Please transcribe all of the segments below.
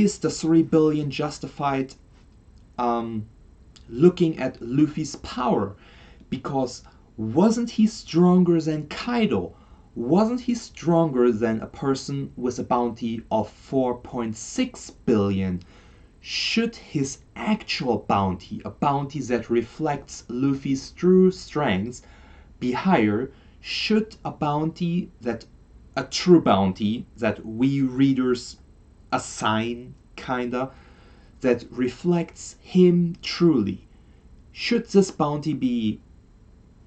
is the 3 billion justified looking at Luffy's power? Because wasn't he stronger than Kaido? Wasn't he stronger than a person with a bounty of 4.6 billion? Should his actual bounty, a bounty that reflects Luffy's true strengths, be higher? Should a bounty a true bounty that we readers assign, kinda, that reflects him truly, should this bounty be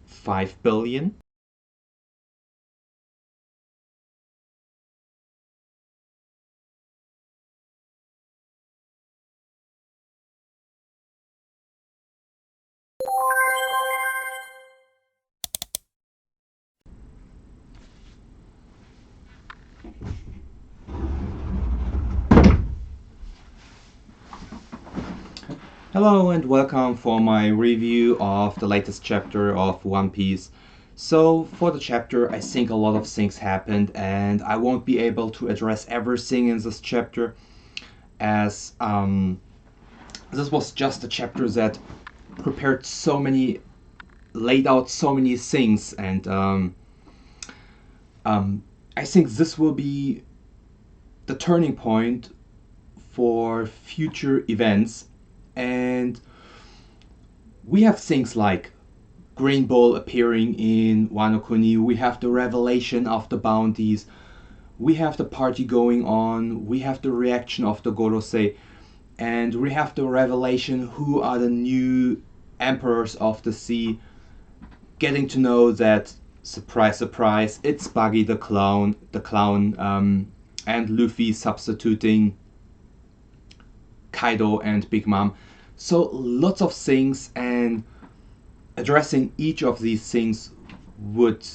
5 billion? Hello and welcome for my review of the latest chapter of One Piece. So for the chapter, I think a lot of things happened and I won't be able to address everything in this chapter, as this was just a chapter that laid out so many things, and I think this will be the turning point for future events. And we have things like Green Bull appearing in Wano Kuni, we have the revelation of the bounties, we have the party going on, we have the reaction of the Gorosei, and we have the revelation who are the new emperors of the sea, getting to know that, surprise surprise, it's Buggy the clown, and Luffy substituting Kaido and Big Mom. So lots of things, and addressing each of these things would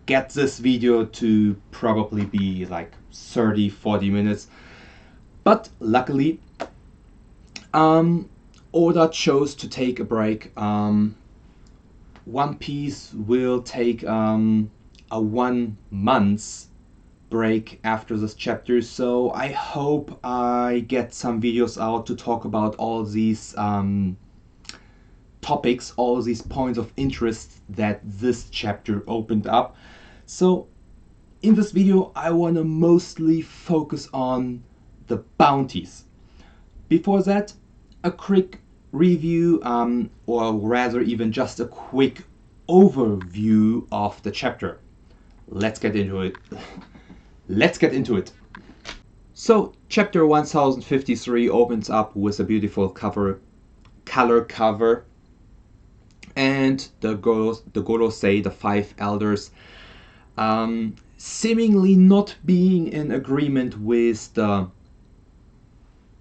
get this video to probably be like 30-40 minutes. But luckily, Oda chose to take a break. One Piece will take a 1 month break after this chapter, so I hope I get some videos out to talk about all these topics, all these points of interest that this chapter opened up. So in this video I want to mostly focus on the bounties. Before that, a quick review, or rather even just a quick overview of the chapter. Let's get into it. Let's get into it. So chapter 1053 opens up with a beautiful color cover, and the Gorosei, the 5 elders, seemingly not being in agreement with the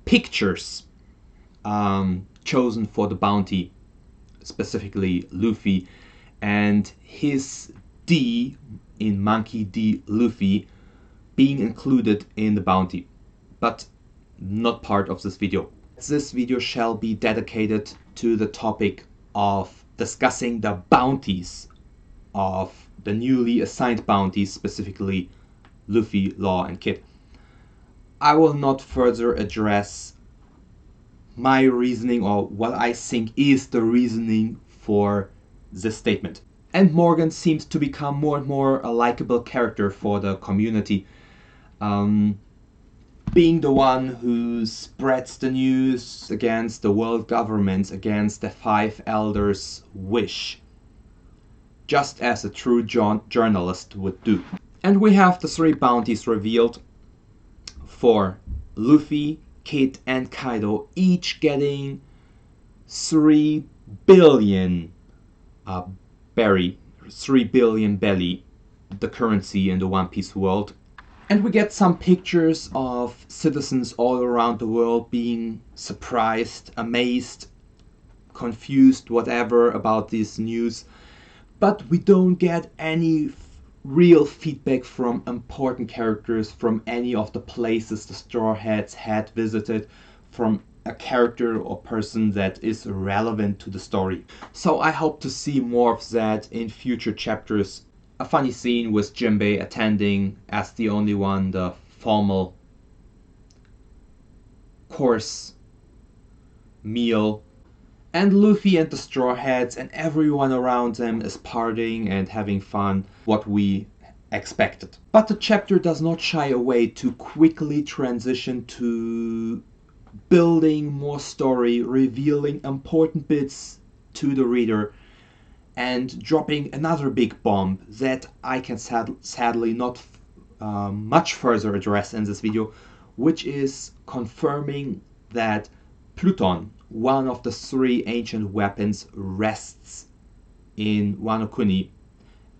pictures chosen for the bounty, specifically Luffy and his D in Monkey D. Luffy being included in the bounty, but not part of this video. This video shall be dedicated to the topic of discussing the bounties of the newly assigned bounties, specifically Luffy, Law, and Kid. I will not further address my reasoning or what I think is the reasoning for this statement. And Morgan seems to become more and more a likable character for the community, being the one who spreads the news against the world government, against the 5 elders' wish, just as a true journalist would do. And we have the 3 bounties revealed for Luffy, Kid, and Kaido, each getting 3 billion 3 billion belly, the currency in the One Piece world. And we get some pictures of citizens all around the world being surprised, amazed, confused, whatever about this news. But we don't get any real feedback from important characters, from any of the places the Straw Hats had visited, from a character or person that is relevant to the story. So I hope to see more of that in future chapters. A funny scene with Jinbei attending as the only one the formal course meal. And Luffy and the Straw Hats and everyone around them is partying and having fun, what we expected. But the chapter does not shy away to quickly transition to building more story, revealing important bits to the reader, and dropping another big bomb that I can sadly not much further address in this video, which is confirming that Pluton, one of the 3 ancient weapons, rests in Wano Kuni,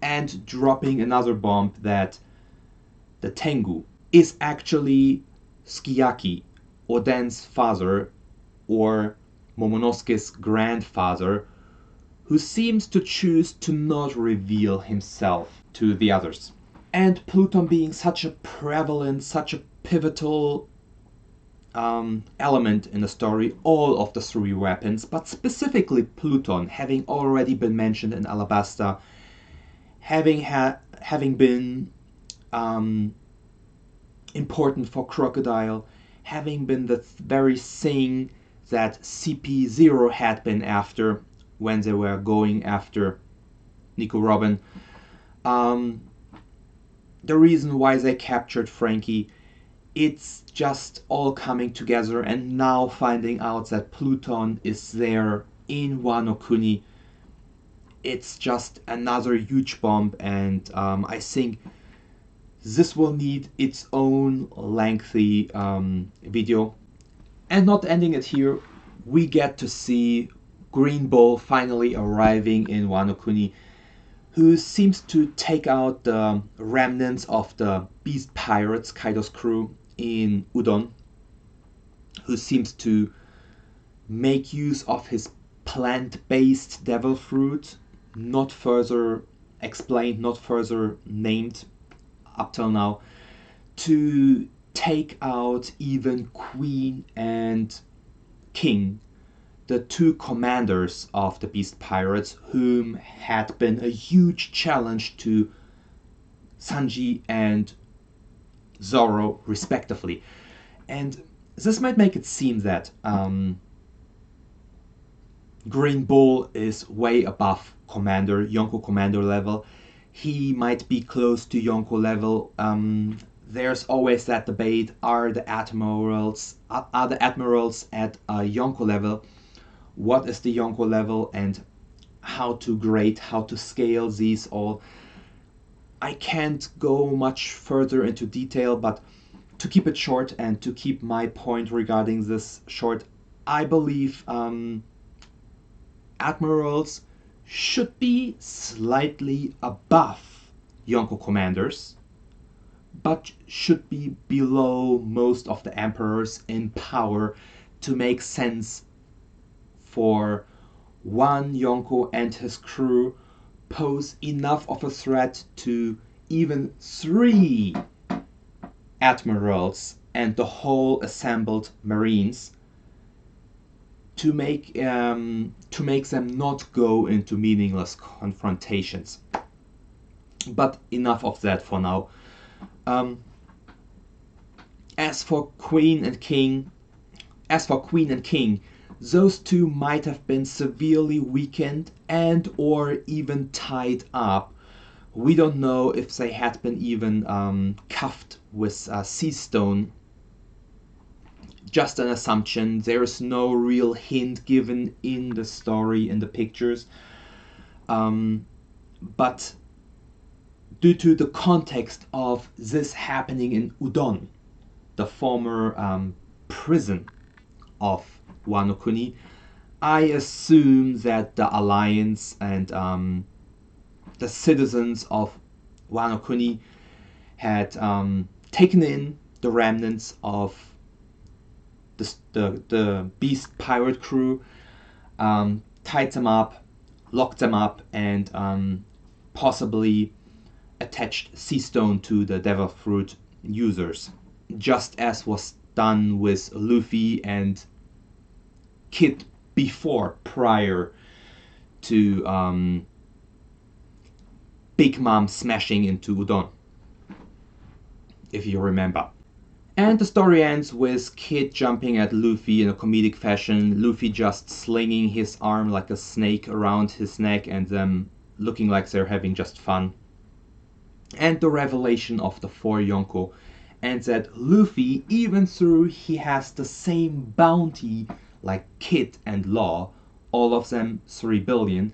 and dropping another bomb that the Tengu is actually Sukiyaki, Oden's father, or Momonosuke's grandfather, who seems to choose to not reveal himself to the others. And Pluton being such a prevalent, such a pivotal element in the story, all of the 3 weapons, but specifically Pluton, having already been mentioned in Alabasta, having been important for Crocodile, having been the very thing that CP0 had been after when they were going after Nico Robin. The reason why they captured Frankie, it's just all coming together, and now finding out that Pluton is there in Wano Kuni, it's just another huge bomb, and I think this will need its own lengthy video. And not ending it here, we get to see Green Bull finally arriving in Wano Kuni, who seems to take out the remnants of the Beast Pirates, Kaido's crew, in Udon, who seems to make use of his plant-based devil fruit, not further explained, not further named up till now, to take out even Queen and King, the 2 commanders of the Beast Pirates, whom had been a huge challenge to Sanji and Zoro respectively. And this might make it seem that Green Bull is way above Yonko Commander level. He might be close to Yonko level. There's always that debate, are the admirals at Yonko level? What is the Yonko level, and how to grade, how to scale these all? I can't go much further into detail, but to keep it short and to keep my point regarding this short, I believe admirals should be slightly above Yonko commanders, but should be below most of the emperors in power to make sense for one Yonko and his crew pose enough of a threat to even 3 admirals and the whole assembled marines to make them not go into meaningless confrontations. But enough of that for now. As for Queen and King, those 2 might have been severely weakened and or even tied up. We don't know if they had been even cuffed with sea stone. Just an assumption. There's no real hint given in the story, in the pictures. But due to the context of this happening in Udon, the former prison of Wano Kuni, I assume that the Alliance and the citizens of Wano Kuni had taken in the remnants of the Beast Pirate crew, tied them up, locked them up, and possibly attached sea stone to the devil fruit users, just as was done with Luffy and Kid prior to Big Mom smashing into Udon, if you remember. And the story ends with Kid jumping at Luffy in a comedic fashion, Luffy just slinging his arm like a snake around his neck and them looking like they're having just fun. And the revelation of the 4 Yonko, and that Luffy, even though he has the same bounty like Kid and Law, all of them 3 billion,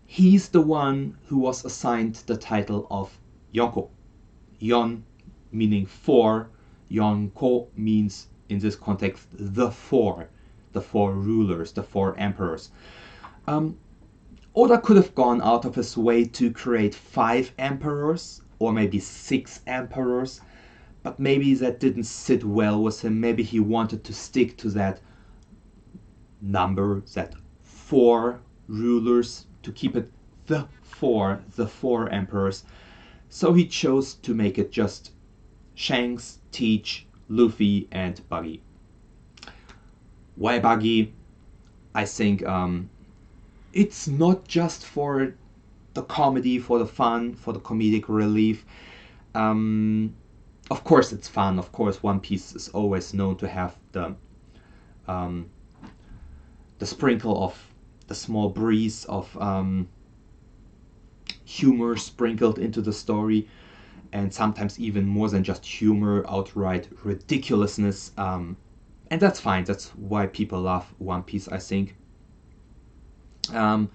he's the one who was assigned the title of Yonko. Yon meaning 4, Yonko means in this context the 4 rulers, the 4 emperors. Oda could have gone out of his way to create 5 emperors or maybe 6 emperors, but maybe that didn't sit well with him. Maybe he wanted to stick to that number, that 4 rulers, to keep it the 4 emperors. So he chose to make it just Shanks, Teach, Luffy, and Buggy. Why Buggy? I think it's not just for the comedy, for the fun, for the comedic relief. Of course it's fun. Of course One Piece is always known to have the sprinkle of the small breeze of humor sprinkled into the story, and sometimes even more than just humor, outright ridiculousness. And that's fine. That's why people love One Piece, I think. But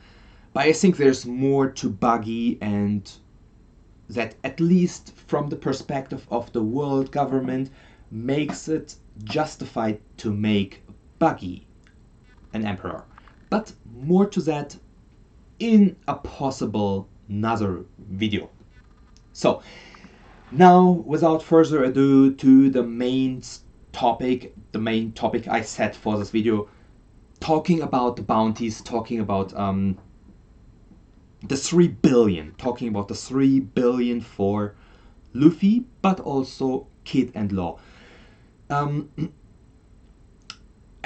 I think there's more to Buggy, and that, at least from the perspective of the world government, makes it justified to make Buggy an emperor. But more to that in a possible another video. So now, without further ado, to the main topic I set for this video, talking about the bounties, talking about the 3 billion, talking about the 3 billion for Luffy, but also Kid and Law.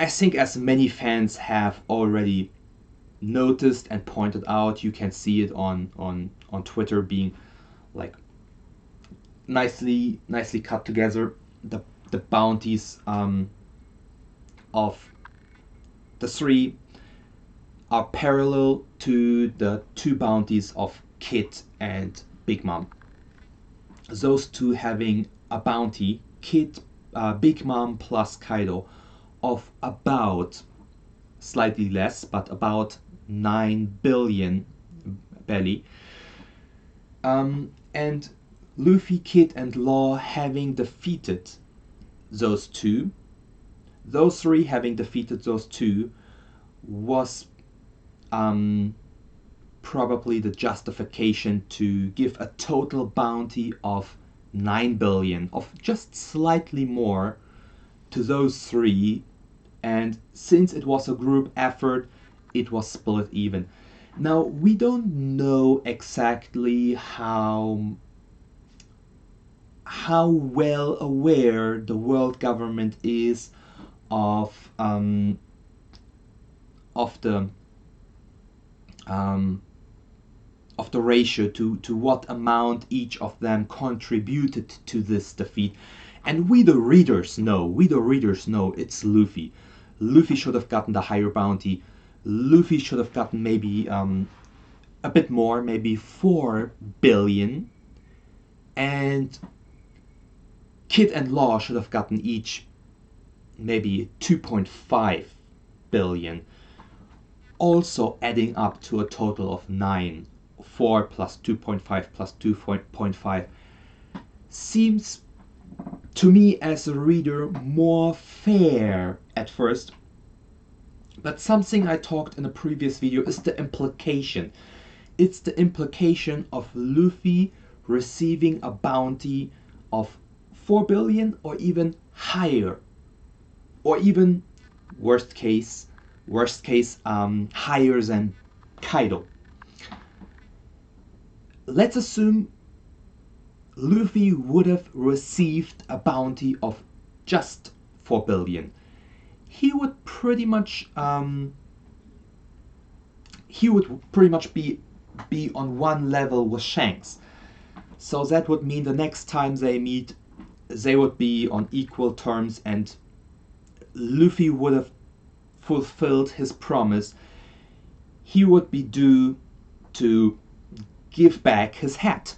I think, as many fans have already noticed and pointed out, you can see it on Twitter being like nicely cut together. The bounties of the 3 are parallel to the 2 bounties of Kid and Big Mom. Those 2 having a bounty, Kid, Big Mom plus Kaido, of about, slightly less, but about 9 billion belly. And Luffy, Kid, and Law having defeated those 2, those 3 having defeated those 2, was probably the justification to give a total bounty of 9 billion, of just slightly more, to those 3. And since it was a group effort, it was split even. Now, we don't know exactly how well aware the world government is of the ratio, to what amount each of them contributed to this defeat. And we the readers know it's Luffy. Luffy should have gotten the higher bounty. Luffy should have gotten maybe a bit more, maybe 4 billion. And Kid and Law should have gotten each maybe 2.5 billion. Also adding up to a total of 9. 4 plus 2.5 plus 2.5 seems to me as a reader more fair at first. But something I talked in a previous video is the implication. It's the implication of Luffy receiving a bounty of 4 billion or even higher. Or even, worst case, higher than Kaido. Let's assume Luffy would have received a bounty of just 4 billion. He would pretty much be on one level with Shanks. So that would mean the next time they meet, they would be on equal terms, and Luffy would have fulfilled his promise. He would be due to give back his hat,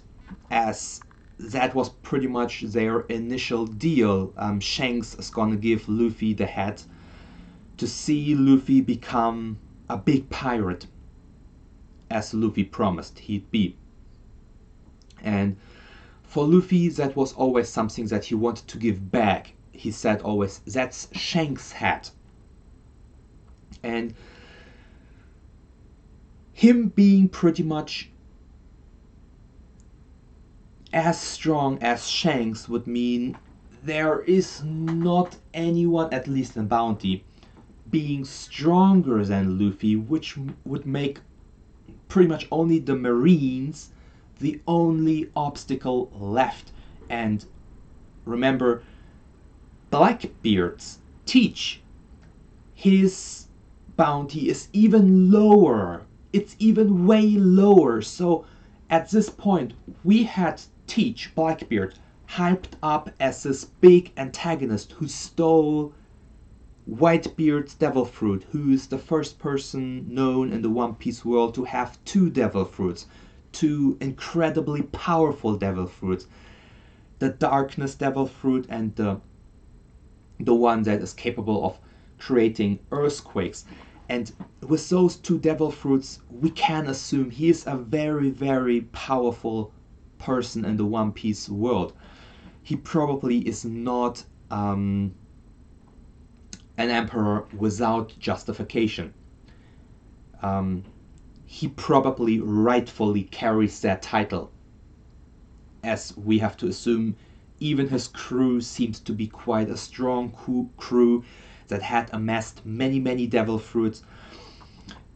as that was pretty much their initial deal. Shanks is gonna give Luffy the hat to see Luffy become a big pirate, as Luffy promised he'd be. And for Luffy, that was always something that he wanted to give back. He said always, that's Shanks' hat. And him being pretty much as strong as Shanks would mean there is not anyone, at least in Bounty, being stronger than Luffy, which would make pretty much only the Marines the only obstacle left. And remember, Blackbeard's teach, his bounty is even lower. It's even way lower. So at this point, we had Teach, Blackbeard, hyped up as this big antagonist who stole Whitebeard's devil fruit, who is the first person known in the One Piece world to have 2 devil fruits, 2 incredibly powerful devil fruits. The Darkness devil fruit and the one that is capable of creating earthquakes. And with those 2 devil fruits, we can assume he is a very, very powerful person in the One Piece world. He probably is not an emperor without justification. He probably rightfully carries that title, as we have to assume even his crew seems to be quite a strong crew that had amassed many, many devil fruits.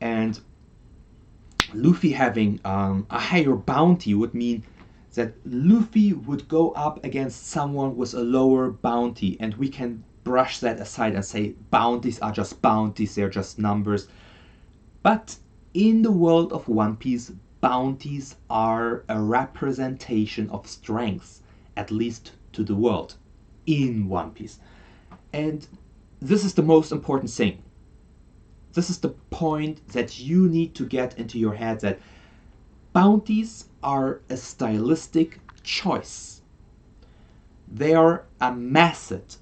And Luffy having a higher bounty would mean that Luffy would go up against someone with a lower bounty, and we can brush that aside and say bounties are just bounties, they're just numbers. But in the world of One Piece, bounties are a representation of strength, at least to the world in One Piece. And this is the most important thing. This is the point that you need to get into your head, that bounties are a stylistic choice. They are a method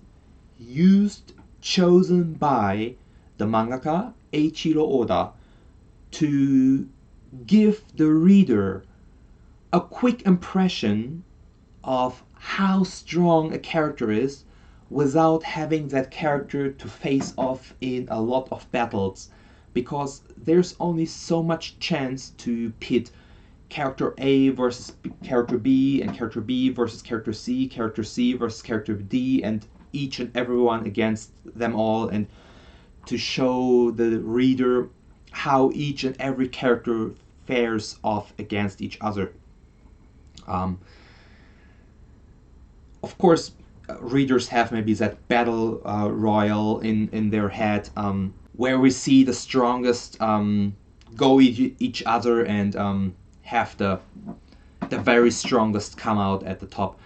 used, chosen by the mangaka Eiichiro Oda to give the reader a quick impression of how strong a character is without having that character to face off in a lot of battles, because there's only so much chance to pit character A versus character B, and character B versus character C versus character D, and each and everyone against them all, and to show the reader how each and every character fares off against each other. Of course, readers have maybe that battle royal in their head, where we see the strongest go each other and have the very strongest come out at the top.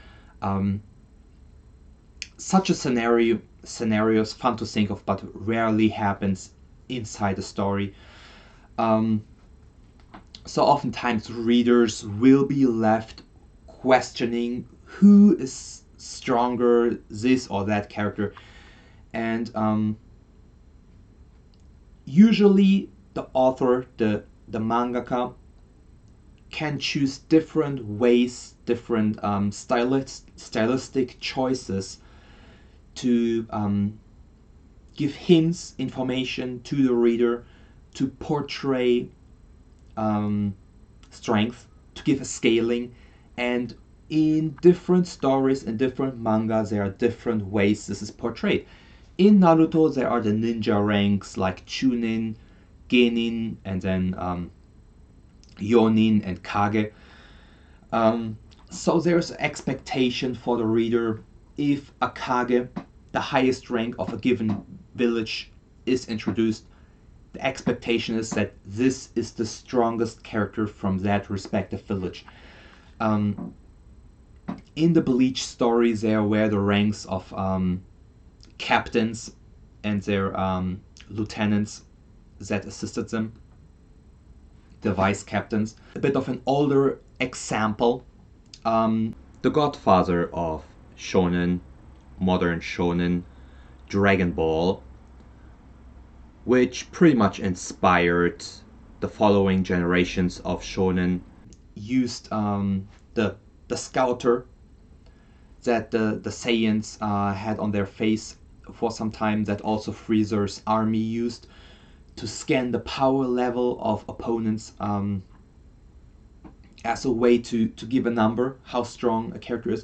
Such a scenario is fun to think of, but rarely happens inside the story. So oftentimes readers will be left questioning who is stronger, this or that character, and usually the author, the mangaka, can choose different ways, different stylistic choices to give hints, information to the reader, to portray strength, to give a scaling. And in different stories, in different mangas, there are different ways this is portrayed. In Naruto, there are the ninja ranks like Chunin, Genin, and then Yonin and Kage. So there's expectation for the reader. If a Kage, the highest rank of a given village, is introduced, the expectation is that this is the strongest character from that respective village. In the Bleach stories, there were the ranks of captains and their lieutenants that assisted them, the vice captains. A bit of an older example, the godfather of shonen, modern shonen, Dragon Ball, which pretty much inspired the following generations of shonen, used the scouter that the Saiyans had on their face for some time, that also Freezer's army used to scan the power level of opponents, as a way to give a number how strong a character is.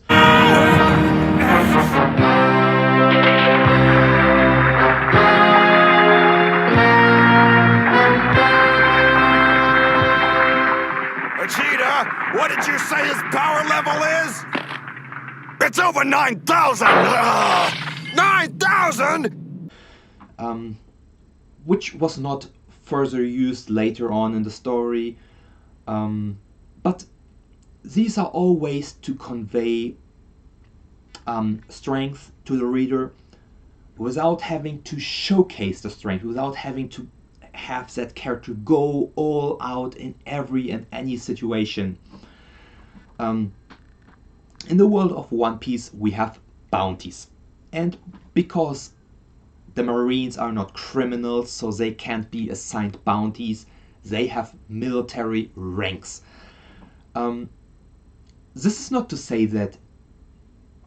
Vegeta, what did you say his power level is? It's over 9,000! 9,000?! Which was not further used later on in the story. But these are all ways to convey strength to the reader without having to showcase the strength, without having to have that character go all out in every and any situation. In the world of One Piece, we have bounties. And because the Marines are not criminals, so they can't be assigned bounties, they have military ranks. This is not to say that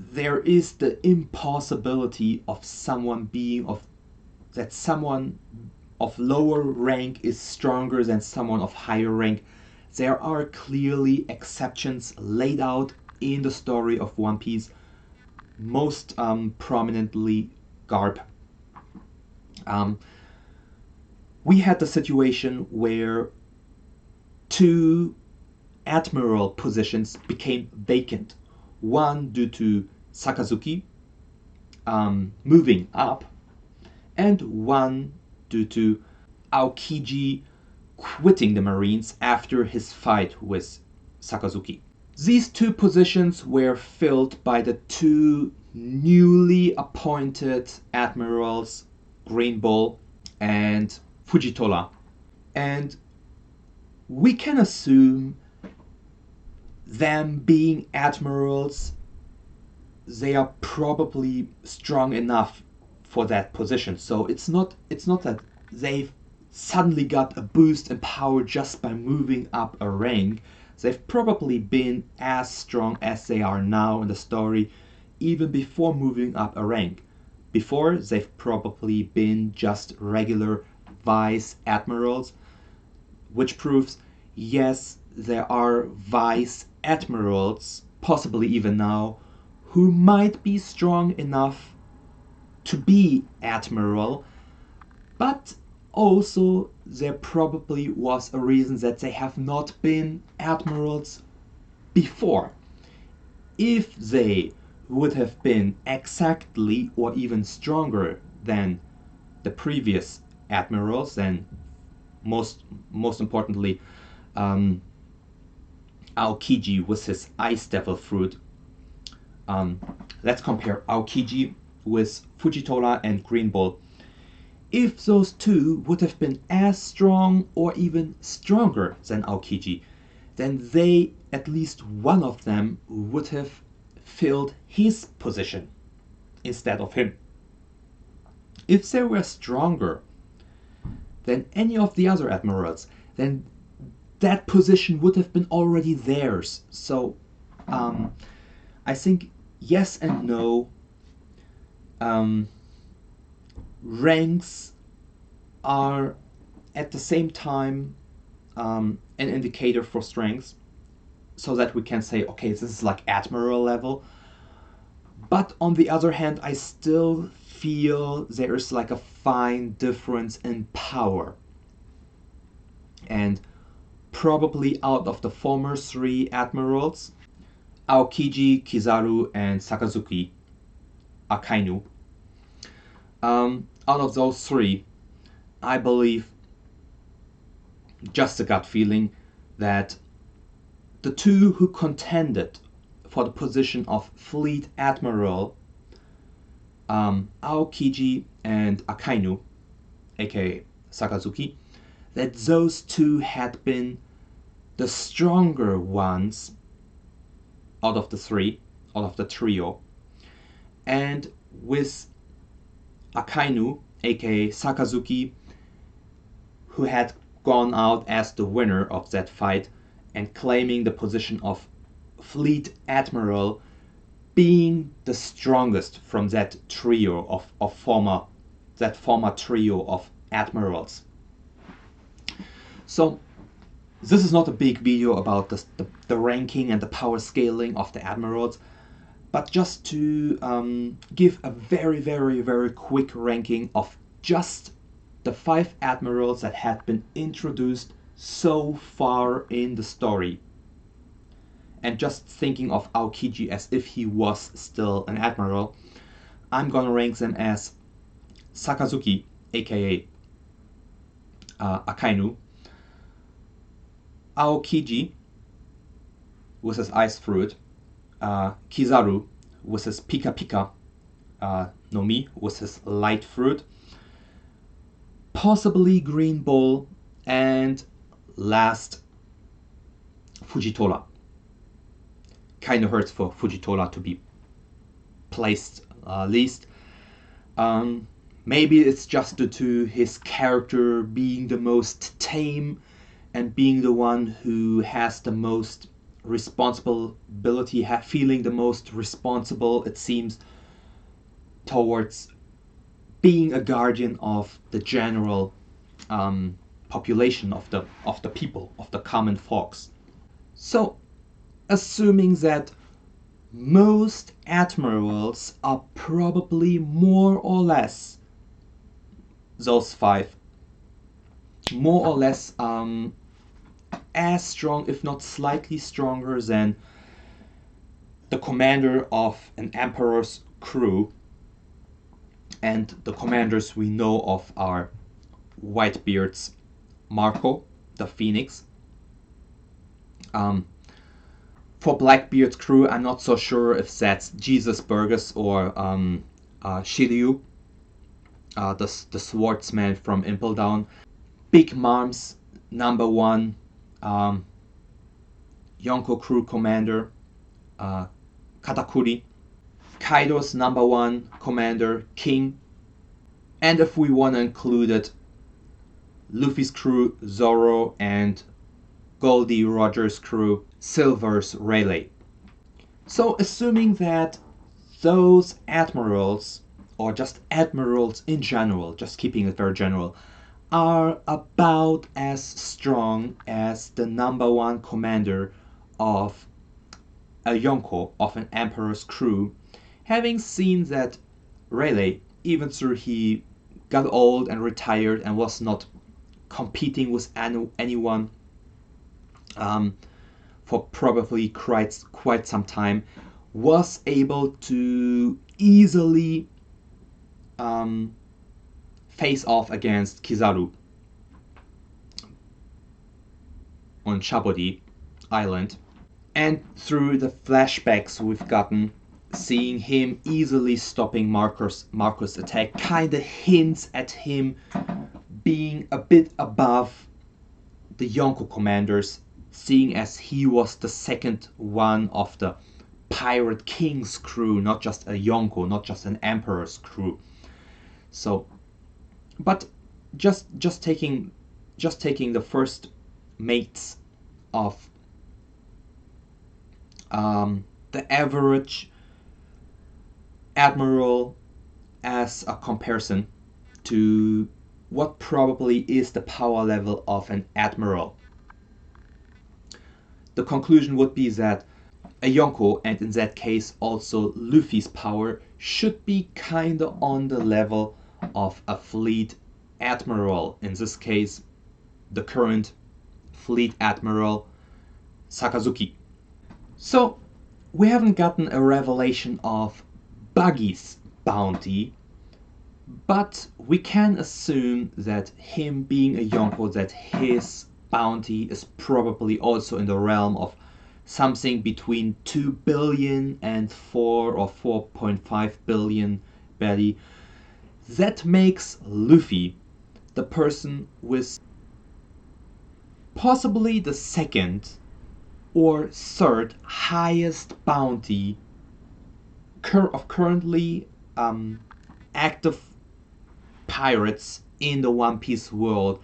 there is the impossibility of someone of lower rank is stronger than someone of higher rank. There are clearly exceptions laid out in the story of One Piece, most prominently Garp. We had the situation where 2 Admiral positions became vacant. One due to Sakazuki moving up, and one due to Aokiji quitting the Marines after his fight with Sakazuki. These 2 positions were filled by the 2 newly appointed admirals, Green Bull and Fujitola. And we can assume them being admirals, they are probably strong enough for that position. So it's not that they've suddenly got a boost in power just by moving up a rank. They've probably been as strong as they are now in the story even before moving up a rank. Before, they've probably been just regular vice admirals, which proves, yes, there are vice admirals, possibly even now, who might be strong enough to be admiral, but also there probably was a reason that they have not been admirals before. If they would have been exactly or even stronger than the previous admirals, then most importantly Aokiji with his Ice Devil fruit. Let's compare Aokiji with Fujitola and Green Bull. If those 2 would have been as strong or even stronger than Aokiji, then they, at least one of them, would have filled his position instead of him. If they were stronger than any of the other admirals, then that position would have been already theirs. So I think yes and no. Ranks are at the same time an indicator for strength, so that we can say, okay, this is like admiral level. But on the other hand, I still feel there is like a fine difference in power. And probably out of the former 3 admirals, Aokiji, Kizaru, and Sakazuki, Akainu, out of those 3, I believe, just a gut feeling, that the 2 who contended for the position of Fleet Admiral, Aokiji and Akainu, aka Sakazuki, that those two had been the stronger ones out of the three, out of the trio, and with Akainu, aka Sakazuki, who had gone out as the winner of that fight and claiming the position of Fleet Admiral, being the strongest from that trio of former trio of admirals. So this is not a big video about the ranking and the power scaling of the admirals, but just to give a very, very, very quick ranking of just the 5 admirals that had been introduced so far in the story. And just thinking of Aokiji as if he was still an admiral, I'm gonna rank them as Sakazuki, aka Akainu, Aokiji with his ice fruit, Kizaru with his Pika Pika no Mi with his light fruit, possibly Green Bull, and last Fujitola. Kinda hurts for Fujitola to be placed least. Maybe it's just due to his character being the most tame and being the one who has the most responsibility, feeling the most responsible, it seems, towards being a guardian of the general population of the people, of the common folks. So, assuming that most admirals are probably more or less those 5, more or less as strong, if not slightly stronger than the commander of an emperor's crew, and the commanders we know of are Whitebeard's Marco, the Phoenix. For Blackbeard's crew, I'm not so sure if that's Jesus Burgess or Shiryu, the swordsman from Impel Down. Big Mom's number 1 Yonko crew commander, Katakuri. Kaido's number 1 commander, King. And if we want to include it, Luffy's crew, Zoro, and Goldie Roger's crew, Silver's Rayleigh. So assuming that those admirals, or just admirals in general, just keeping it very general, are about as strong as the number 1 commander of a Yonko, of an emperor's crew, having seen that Rayleigh, even though he got old and retired and was not competing with anyone for probably quite some time, was able to easily face off against Kizaru on Shabodi Island. And through the flashbacks we've gotten, seeing him easily stopping Marco's attack kinda hints at him being a bit above the Yonko commanders, seeing as he was the second one of the Pirate King's crew, not just a Yonko, not just an Emperor's crew. So, but just taking the first mates of the average admiral as a comparison to what probably is the power level of an admiral, the conclusion would be that a Yonko, and in that case also Luffy's power, should be kinda on the level of a fleet admiral, in this case the current fleet admiral Sakazuki. So we haven't gotten a revelation of Buggy's bounty, but we can assume that him being a Yonko, that his bounty is probably also in the realm of something between 2 billion and 4 or 4.5 billion belly. That makes Luffy the person with possibly the second or third highest bounty of currently active pirates in the One Piece world,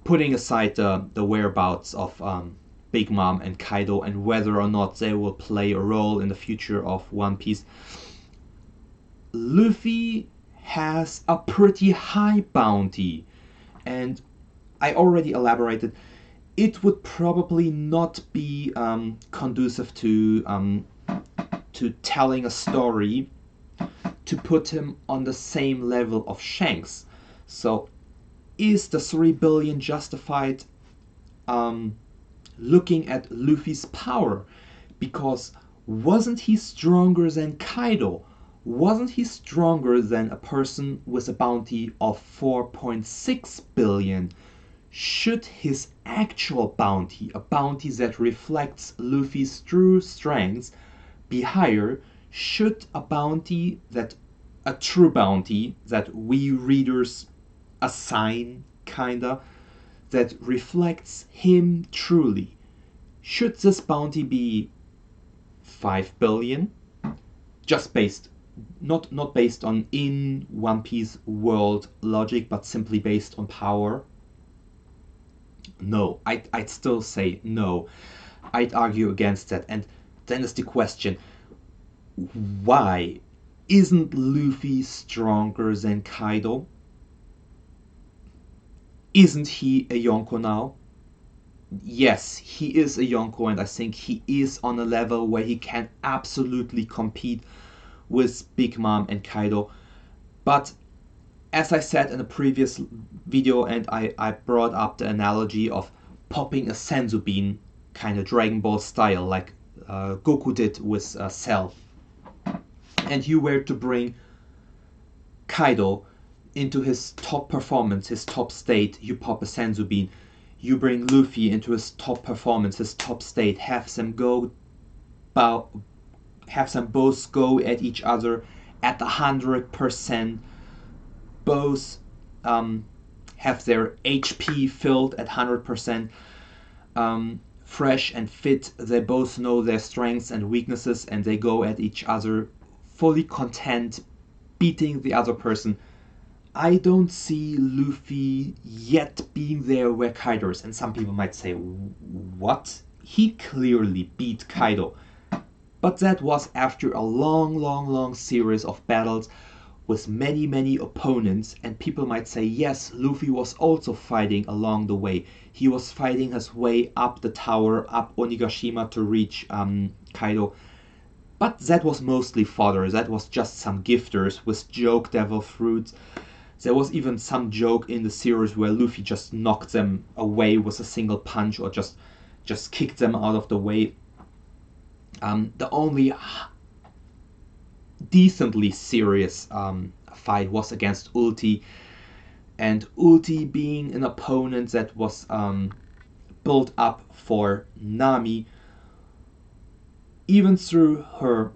putting aside the whereabouts of Big Mom and Kaido and whether or not they will play a role in the future of One Piece. Luffy has a pretty high bounty, and I already elaborated. It would probably not be conducive to telling a story to put him on the same level of Shanks. So, is the 3 billion justified? Looking at Luffy's power, because wasn't he stronger than Kaido? Wasn't he stronger than a person with a bounty of 4.6 billion? Should his actual bounty, a bounty that reflects Luffy's true strengths, be higher? Should a true bounty that we readers assign, kinda, that reflects him truly, should this bounty be 5 billion? Just based, not based on in One Piece world logic, but simply based on power? No, I'd still say no. I'd argue against that. And then is the question, why isn't Luffy stronger than Kaido? Isn't he a Yonko now? Yes, he is a Yonko, and I think he is on a level where he can absolutely compete with Big Mom and Kaido. But as I said in a previous video, and I brought up the analogy of popping a senzu bean, kind of Dragon Ball style, like Goku did with Cell. And you were to bring Kaido into his top performance, his top state, you pop a senzu bean. You bring Luffy into his top performance, his top state, have them both go at each other at 100%, both have their HP filled at 100%, fresh and fit, they both know their strengths and weaknesses, and they go at each other fully content, beating the other person. I don't see Luffy yet being there where Kaido is. And some people might say, what? He clearly beat Kaido. But that was after a long series of battles with many opponents. And people might say, yes, Luffy was also fighting along the way. He was fighting his way up the tower, up Onigashima to reach Kaido. But that was mostly fodder. That was just some gifters with joke devil fruits. There was even some joke in the series where Luffy just knocked them away with a single punch, or just kicked them out of the way. The only decently serious fight was against Ulti, and Ulti being an opponent that was built up for Nami, even through her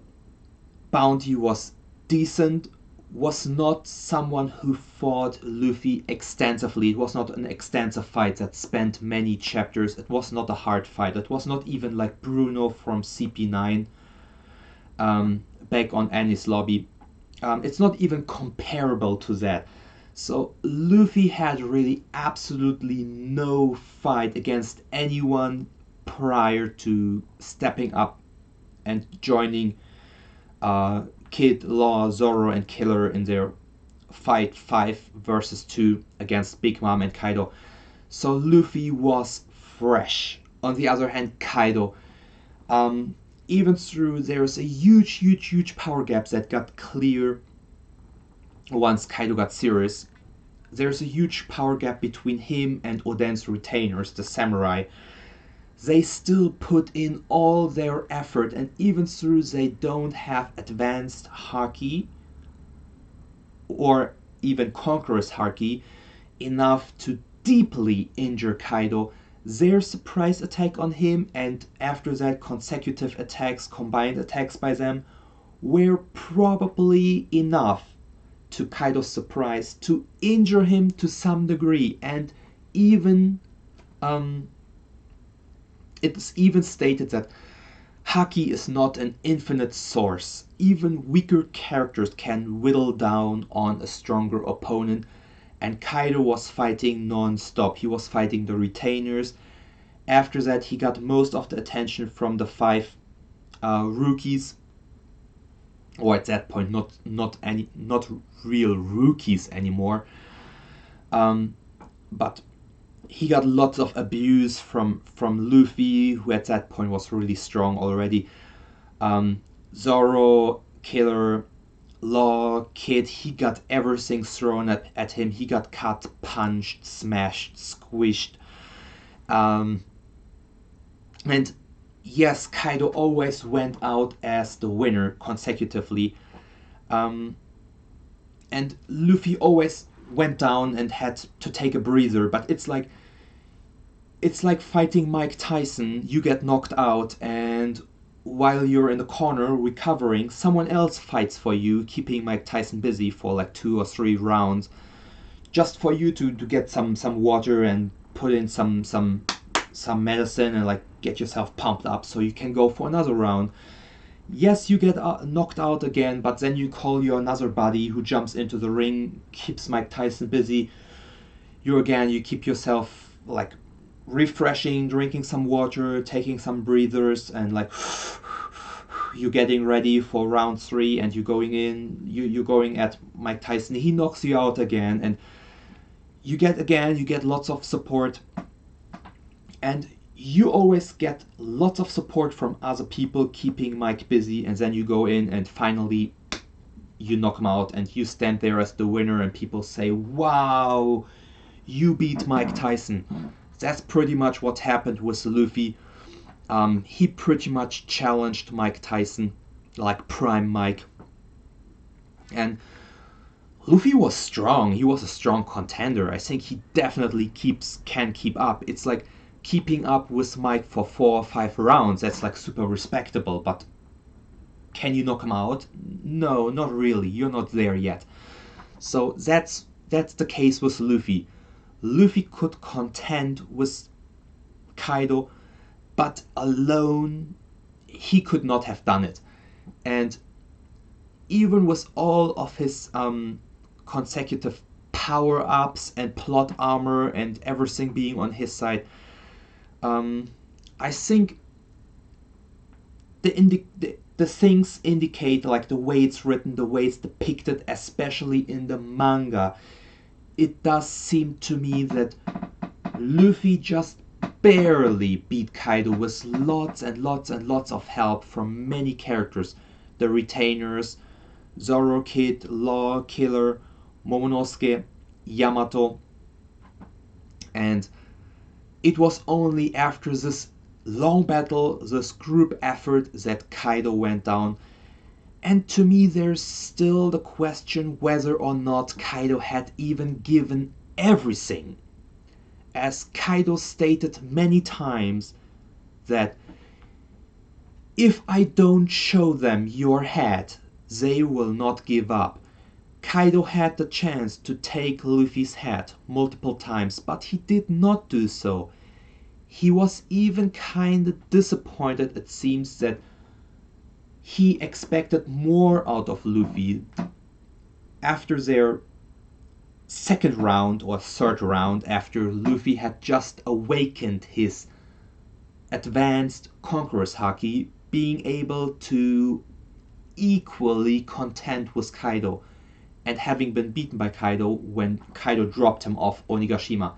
bounty was decent, was not someone who fought Luffy extensively. It was not an extensive fight that spent many chapters. It was not a hard fight. It was not even like Bruno from CP9 back on Annie's Lobby. It's not even comparable to that. So Luffy had really absolutely no fight against anyone prior to stepping up and joining Kid, Law, Zoro, and Killer in their fight 5 versus 2 against Big Mom and Kaido. So Luffy was fresh. On the other hand, Kaido, even through there's a huge power gap that got clear once Kaido got serious. There's a huge power gap between him and Oden's retainers, the samurai. They still put in all their effort, and even through they don't have advanced haki or even conqueror's haki enough to deeply injure Kaido, their surprise attack on him, and after that consecutive attacks, combined attacks by them, were probably enough to Kaido's surprise to injure him to some degree. And even it's even stated that Haki is not an infinite source. Even weaker characters can whittle down on a stronger opponent, and Kaido was fighting non-stop. He was fighting the retainers. After that, he got most of the attention from the 5 rookies, or at that point, not real rookies anymore. But he got lots of abuse from Luffy, who at that point was really strong already. Zoro, Killer, Law, Kid, he got everything thrown at him. He got cut, punched, smashed, squished. And yes, Kaido always went out as the winner consecutively. And Luffy always went down and had to take a breather, but it's like fighting Mike Tyson. You get knocked out, and while you're in the corner recovering, someone else fights for you, keeping Mike Tyson busy for like 2 or 3 rounds, just for you to get some water and put in some medicine and like get yourself pumped up so you can go for another round. Yes, you get knocked out again, but then you call your another buddy who jumps into the ring, keeps Mike Tyson busy. You keep yourself like refreshing, drinking some water, taking some breathers, and like you're getting ready for round 3, and you're going at Mike Tyson. He knocks you out again, and you get lots of support, and you always get lots of support from other people keeping Mike busy, and then you go in and finally you knock him out, and you stand there as the winner, and people say, wow, you beat Mike Tyson. That's pretty much what happened with Luffy. He pretty much challenged Mike Tyson, like prime Mike. And Luffy was strong. He was a strong contender. I think he definitely can keep up. It's like keeping up with Mike for 4 or 5 rounds. That's like super respectable. But can you knock him out? No, not really. You're not there yet. So that's the case with Luffy. Luffy could contend with Kaido, but alone he could not have done it. And even with all of his consecutive power-ups and plot armor and everything being on his side, I think the things indicate, like the way it's written, the way it's depicted, especially in the manga, it does seem to me that Luffy just barely beat Kaido with lots and lots and lots of help from many characters. The retainers, Zoro, Kid, Law, Killer, Momonosuke, Yamato. And it was only after this long battle, this group effort, that Kaido went down. And to me, there's still the question whether or not Kaido had even given everything. As Kaido stated many times that if I don't show them your head, they will not give up. Kaido had the chance to take Luffy's head multiple times, but he did not do so. He was even kinda disappointed, it seems, that he expected more out of Luffy. After their second round or third round, after Luffy had just awakened his advanced Conqueror's Haki, being able to equally contend with Kaido, and having been beaten by Kaido when Kaido dropped him off Onigashima,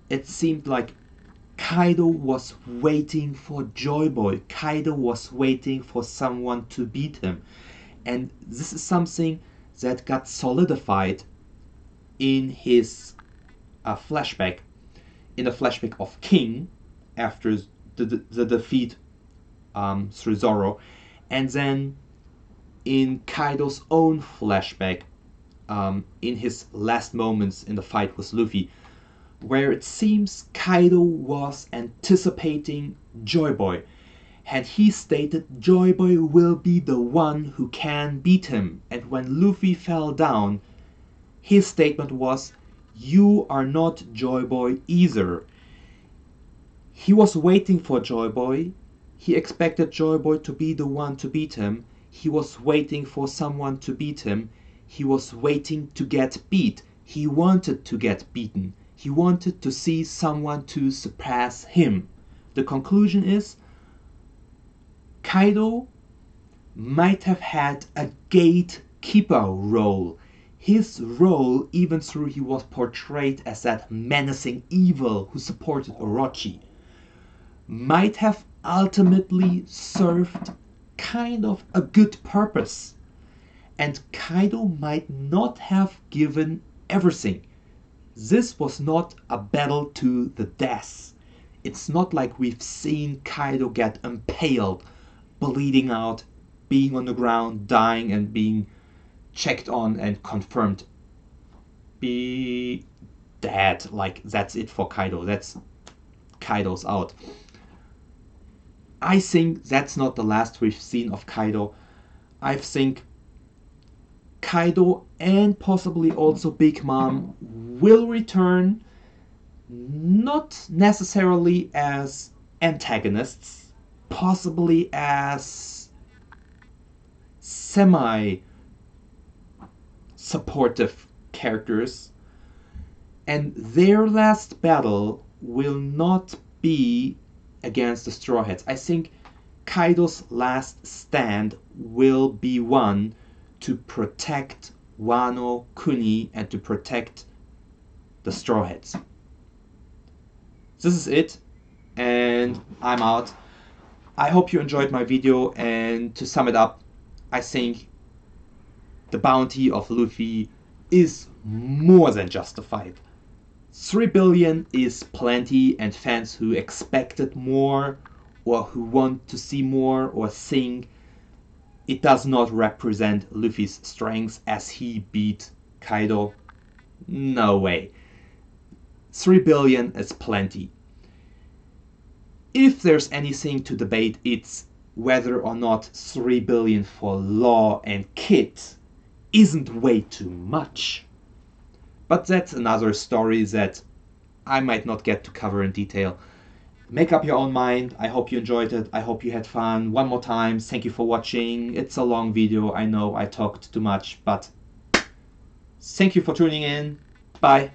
it seemed like Kaido was waiting for Joy Boy. Kaido was waiting for someone to beat him. And this is something that got solidified in his flashback, in the flashback of King, after the defeat through Zoro, and then in Kaido's own flashback, in his last moments in the fight with Luffy. where it seems Kaido was anticipating Joy Boy, and he stated Joy Boy will be the one who can beat him. And when Luffy fell down, his statement was, "You are not Joy Boy either." He was waiting for Joy Boy. He expected Joy Boy to be the one to beat him. He was waiting for someone to beat him. He was waiting to get beat. He wanted to get beaten. He wanted to see someone to surpass him. The conclusion is, Kaido might have had a gatekeeper role. His role, even though he was portrayed as that menacing evil who supported Orochi, might have ultimately served kind of a good purpose. And Kaido might not have given everything. This was not a battle to the death. It's not like we've seen Kaido get impaled, bleeding out, being on the ground, dying, and being checked on and confirmed be dead. Like, that's it for Kaido. That's Kaido's out. I think that's not the last we've seen of Kaido. I think Kaido and possibly also Big Mom will return, not necessarily as antagonists, possibly as semi-supportive characters, and their last battle will not be against the Straw Hats. I think Kaido's last stand will be one to protect Wano Kuni and to protect the Straw Hats. This is it, and I'm out. I hope you enjoyed my video, and to sum it up, I think the bounty of Luffy is more than justified. 3 billion is plenty, and fans who expected more or who want to see more or think it does not represent Luffy's strengths as he beat Kaido. No way. 3 billion is plenty. If there's anything to debate, it's whether or not 3 billion for Law and Kid isn't way too much. But that's another story that I might not get to cover in detail. Make up your own mind. I hope you enjoyed it. I hope you had fun. One more time, thank you for watching. It's a long video. I know I talked too much, but thank you for tuning in. Bye.